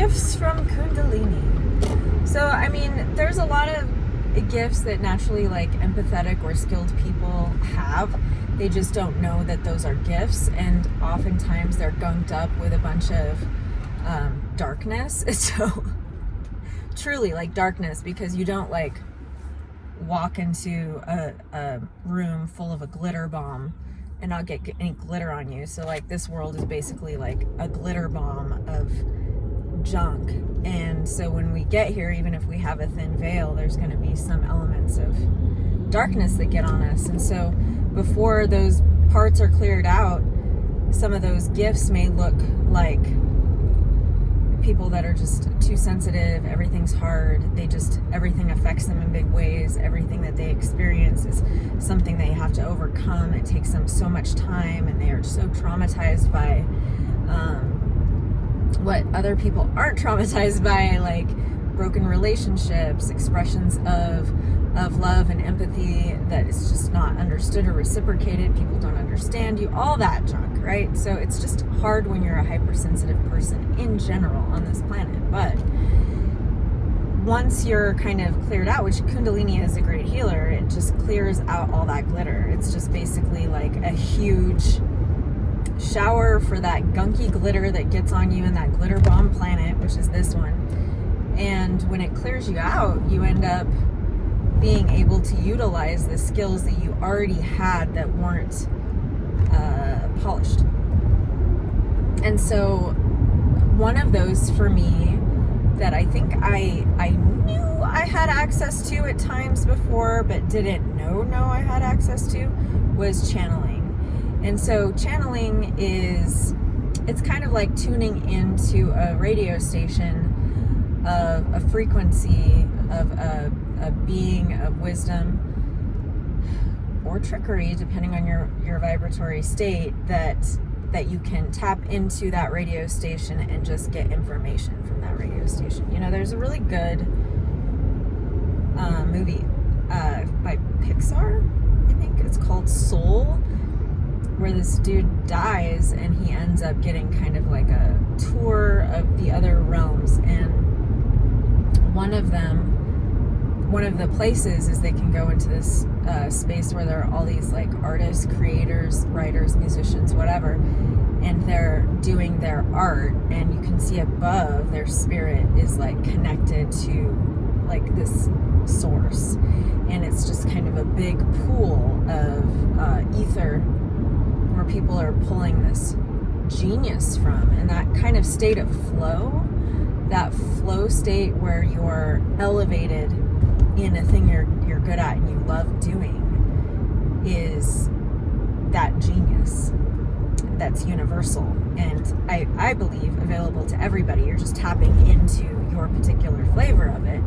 Gifts from Kundalini. So, I mean, there's a lot of gifts that naturally, like, empathetic or skilled people have. They just don't know that those are gifts, and oftentimes they're gunked up with a bunch of darkness. So, truly, like, darkness, because you don't, like, walk into a room full of a glitter bomb and not get any glitter on you. So, like, this world is basically like a glitter bomb of junk. And so when we get here, even if we have a thin veil, there's going to be some elements of darkness that get on us. And so before those parts are cleared out, some of those gifts may look like people that are just too sensitive. Everything's hard. Everything affects them in big ways. Everything that they experience is something they have to overcome. It takes them so much time, and they are so traumatized by what other people aren't traumatized by, like broken relationships, expressions of love and empathy that is just not understood or reciprocated. People don't understand you, all that junk, right? So it's just hard when you're a hypersensitive person in general on this planet. But once you're kind of cleared out, which Kundalini is a great healer, it just clears out all that glitter. It's just basically like a huge shower for that gunky glitter that gets on you in that glitter bomb planet, which is this one. And when it clears you out, you end up being able to utilize the skills that you already had that weren't polished. And so one of those for me that I think I knew I had access to at times before, but didn't know I had access to, was channeling. And so channeling it's kind of like tuning into a radio station of a frequency of a being of wisdom or trickery, depending on your vibratory state, that you can tap into that radio station and just get information from that radio station. You know, there's a really good movie by Pixar, I think it's called Soul, where this dude dies and he ends up getting kind of like a tour of the other realms. And one of the places is they can go into this space where there are all these like artists, creators, writers, musicians, whatever, and they're doing their art, and you can see above their spirit is like connected to like this source, and it's just kind of a big pool of ether where people are pulling this genius from. And that kind of state of flow, that flow state where you're elevated in a thing you're good at and you love doing, is that genius that's universal, and I believe available to everybody. You're just tapping into your particular flavor of it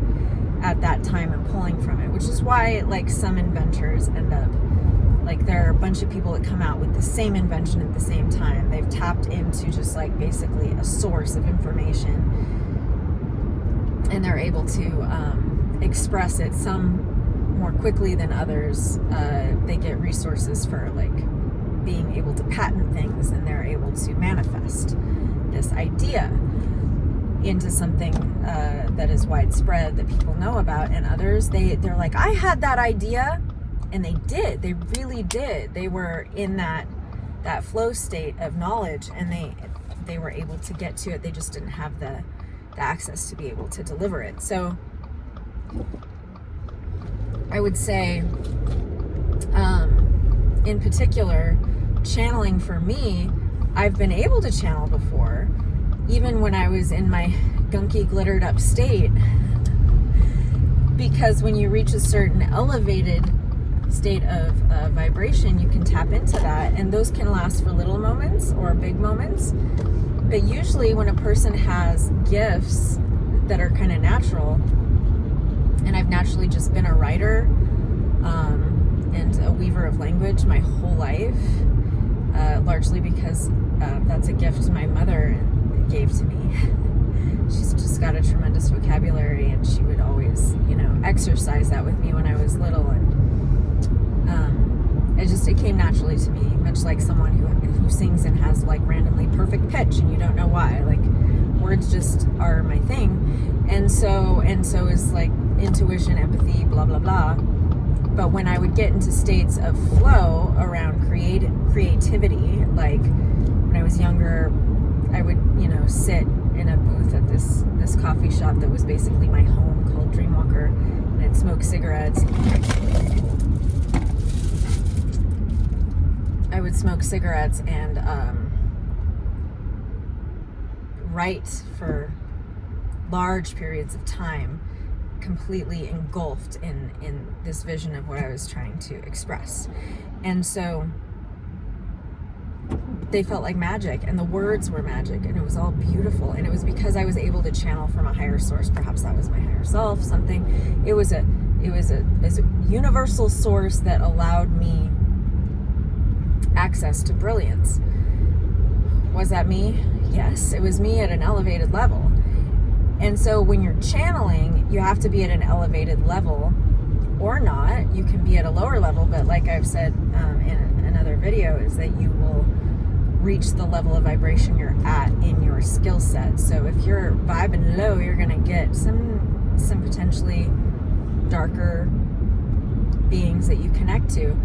at that time and pulling from it, which is why like some inventors end up, like there are a bunch of people that come out with the same invention at the same time. They've tapped into just like basically a source of information, and they're able to express it, some more quickly than others. They get resources for like being able to patent things, and they're able to manifest this idea into something that is widespread that people know about. And others, they're like, I had that idea, and they really did. They were in that flow state of knowledge, and they were able to get to it. They just didn't have the access to be able to deliver it. So I would say, in particular, channeling for me, I've been able to channel before, even when I was in my gunky, glittered up state, because when you reach a certain elevated state of vibration, you can tap into that, and those can last for little moments or big moments. But usually when a person has gifts that are kind of natural, and I've naturally just been a writer and a weaver of language my whole life, largely because that's a gift my mother gave to me. She's just got a tremendous vocabulary, and she would always, exercise that with me when I was little, and it came naturally to me, much like someone who sings and has like randomly perfect pitch and you don't know why. Like words just are my thing. And so is like intuition, empathy, blah, blah, blah. But when I would get into states of flow around creativity, like when I was younger, I would, sit in a booth at this coffee shop that was basically my home called Dreamwalker, and I'd smoke cigarettes. I would smoke cigarettes and write for large periods of time, completely engulfed in this vision of what I was trying to express. And so they felt like magic, and the words were magic, and it was all beautiful. And it was because I was able to channel from a higher source. Perhaps that was my higher self, something. It was a universal source that allowed me access to brilliance. Was that me? Yes, it was me at an elevated level. And so when you're channeling, you have to be at an elevated level or not. You can be at a lower level, but like I've said in another video, is that you will reach the level of vibration you're at in your skill set. So if you're vibing low, you're going to get some potentially darker beings that you connect to.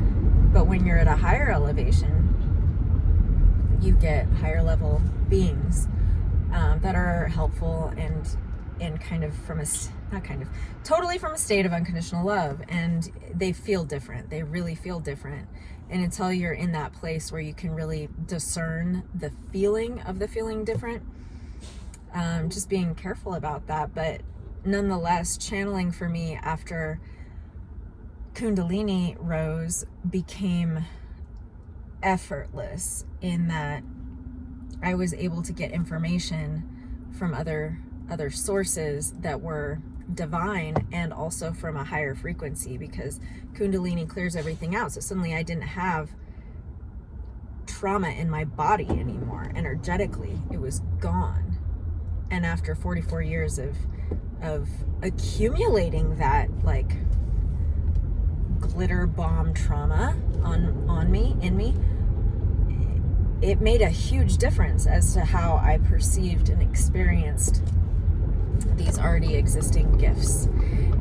But when you're at a higher elevation, you get higher level beings that are helpful and kind of totally from a state of unconditional love. And they feel different. They really feel different. And until you're in that place where you can really discern the feeling of the feeling different, just being careful about that. But nonetheless, channeling for me after Kundalini rose became effortless, in that I was able to get information from other sources that were divine, and also from a higher frequency, because Kundalini clears everything out. So suddenly I didn't have trauma in my body anymore. Energetically, it was gone. And after 44 years of accumulating that like glitter bomb trauma in me, it made a huge difference as to how I perceived and experienced these already existing gifts.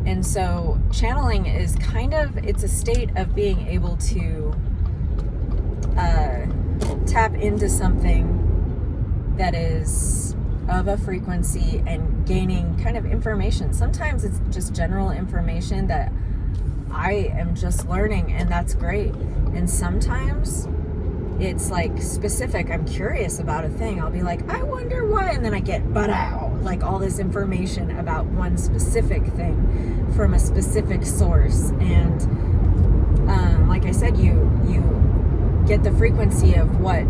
And so channeling is it's a state of being able to tap into something that is of a frequency and gaining kind of information. Sometimes it's just general information that I am just learning, and that's great. And sometimes it's like specific. I'm curious about a thing. I'll be like, I wonder why, and then I get like all this information about one specific thing from a specific source. And like I said, you get the frequency of what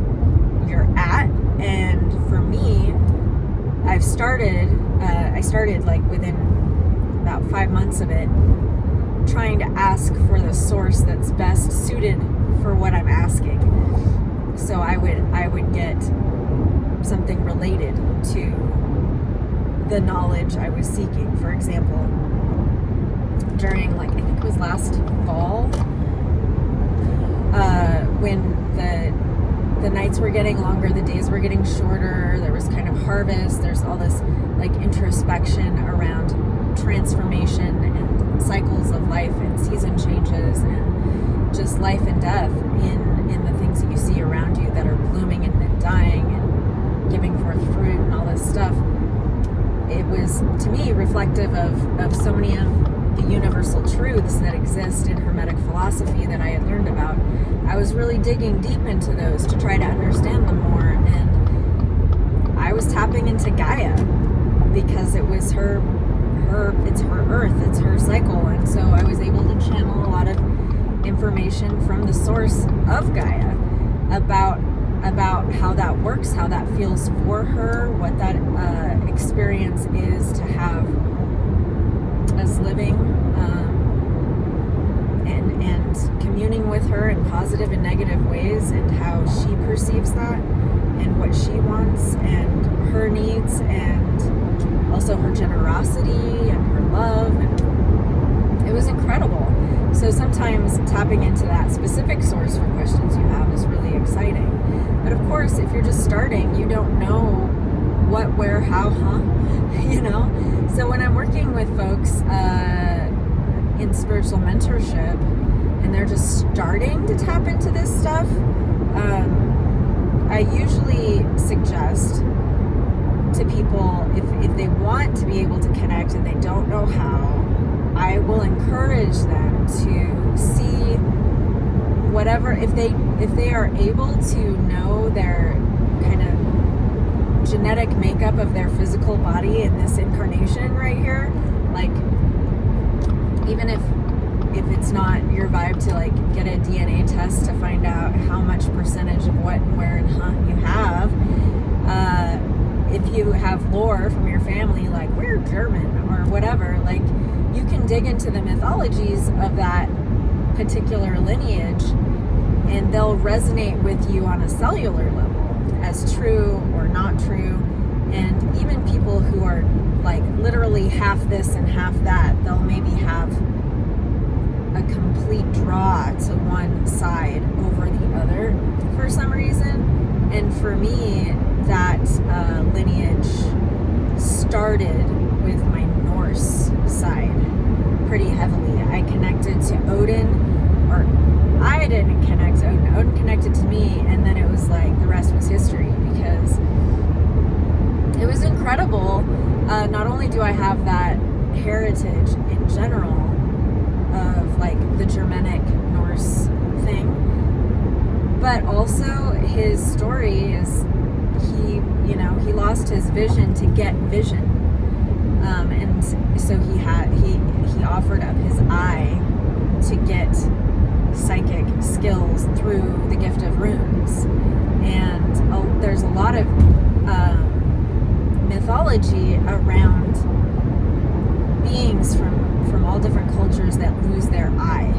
you're at. And for me, I started like within about 5 months of it, trying to ask for the source that's best suited for what I'm asking. So I would get something related to the knowledge I was seeking. For example, during I think it was last fall, when the nights were getting longer, the days were getting shorter, there was kind of harvest, there's all this like introspection around transformation and cycles of life and season changes and just life and death in the things that you see around you that are blooming and then dying and giving forth fruit and all this stuff. It was, to me, reflective of so many of the universal truths that exist in Hermetic philosophy that I had learned about. I was really digging deep into those to try to understand them more, and I was tapping into Gaia because it was it's her earth, it's her cycle. And so I was able to channel a lot of information from the source of Gaia about how that works, how that feels for her, what that experience is to have us living and communing with her in positive and negative ways, and how she perceives that and what she wants and her needs, and also her generosity and her love. And it was incredible. So sometimes tapping into that specific source for questions you have is really exciting. But of course, if you're just starting, you don't know what, where, how, you know? So when I'm working with folks in spiritual mentorship and they're just starting to tap into this stuff, I usually suggest to people, if they want to be able to connect and they don't know how, I will encourage them to see whatever, if they are able to know their kind of genetic makeup of their physical body in this incarnation right here, like even if it's not your vibe to like get a DNA test to find out how much percentage of what and where and you have, if you have lore from your family, like we're German or whatever, like you can dig into the mythologies of that particular lineage and they'll resonate with you on a cellular level as true or not true. And even people who are like literally half this and half that, they'll maybe have a complete draw to one side over the other for some reason. And for me, that lineage started with my Norse side pretty heavily. I connected to Odin, or I didn't connect to Odin. Odin connected to me, and then it was like the rest was history, because it was incredible. Not only do I have that heritage in general of like the Germanic Norse thing, but also his story is he lost his vision to get vision, and so he offered up his eye to get psychic skills through the gift of runes. And there's a lot of mythology around beings from all different cultures that lose their eye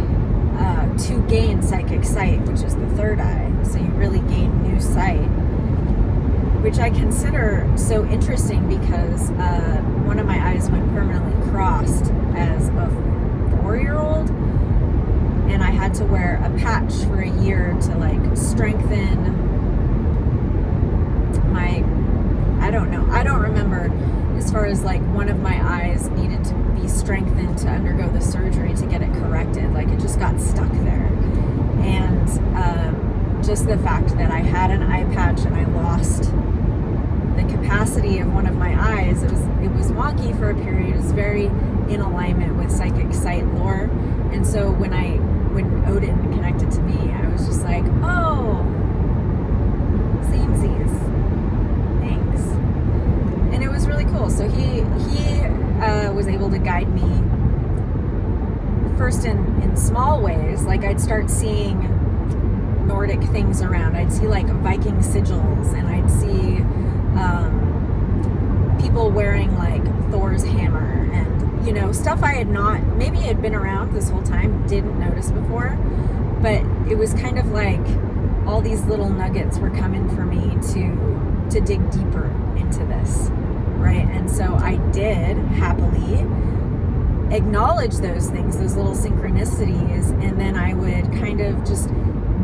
to gain psychic sight, which is the third eye. So you really gain new sight, which I consider so interesting because one of my eyes went permanently crossed as a 4-year-old, and I had to wear a patch for a year to like strengthen my, I don't remember, as far as like one of my eyes needed to be strengthened to undergo the surgery to get it corrected. Like it just got stuck there. And just the fact that I had an eye patch and I lost the capacity of one of my eyes, it was wonky for a period. It was very in alignment with psychic sight lore. And so when Odin connected to me, I was just like, oh, samesies, thanks. And it was really cool. So he was able to guide me first in small ways. Like I'd start seeing Nordic things around. I'd see like Viking sigils, and I'd see people wearing like Thor's hammer, and stuff I had not, maybe had been around this whole time, didn't notice before, but it was kind of like all these little nuggets were coming for me to dig deeper into this, right? And so I did happily acknowledge those things, those little synchronicities, and then I would kind of just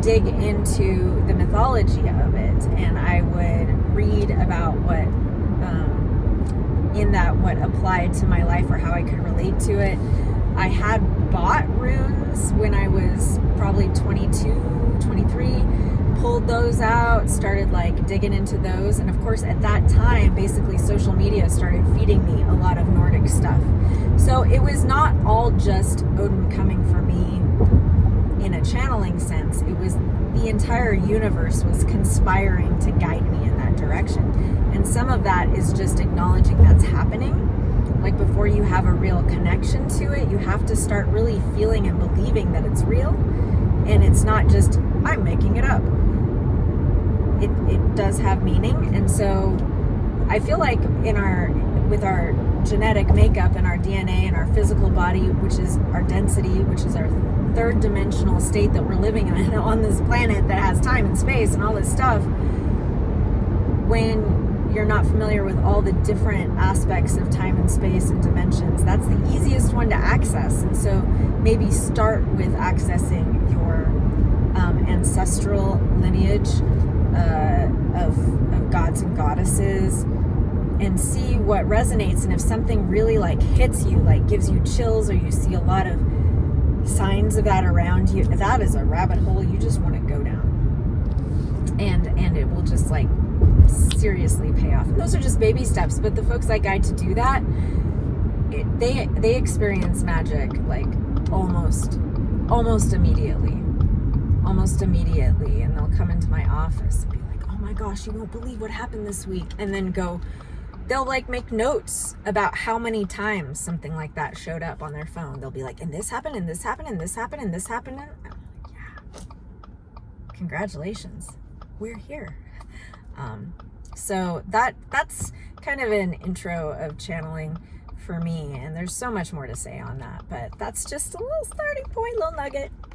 dig into the mythology of it, and I would read about what what applied to my life or how I could relate to it. I had bought runes when I was probably 22, 23, pulled those out, started like digging into those, and of course at that time basically social media started feeding me a lot of Nordic stuff. So it was not all just Odin coming for me in a channeling sense. It was the entire universe was conspiring to guide me in that direction. And some of that is just acknowledging that's happening. Like before you have a real connection to it, you have to start really feeling and believing that it's real. And it's not just, I'm making it up. It does have meaning. And so I feel like with our genetic makeup and our DNA and our physical body, which is our density, which is our third dimensional state that we're living in on this planet that has time and space and all this stuff, when you're not familiar with all the different aspects of time and space and dimensions, that's the easiest one to access. And so maybe start with accessing your ancestral lineage of gods and goddesses, and see what resonates. And if something really like hits you, like gives you chills, or you see a lot of signs of that around you, that is a rabbit hole you just want to go down. And it will just like seriously pay off. And those are just baby steps, but the folks I guide to do that, they experience magic like almost immediately. And they'll come into my office and be like, oh my gosh, you won't believe what happened this week. And then they'll like make notes about how many times something like that showed up on their phone. They'll be like, and this happened, and this happened, and this happened, and this happened. And I'm like, yeah, congratulations, we're here. So that's kind of an intro of channeling for me, and there's so much more to say on that, but that's just a little starting point, little nugget.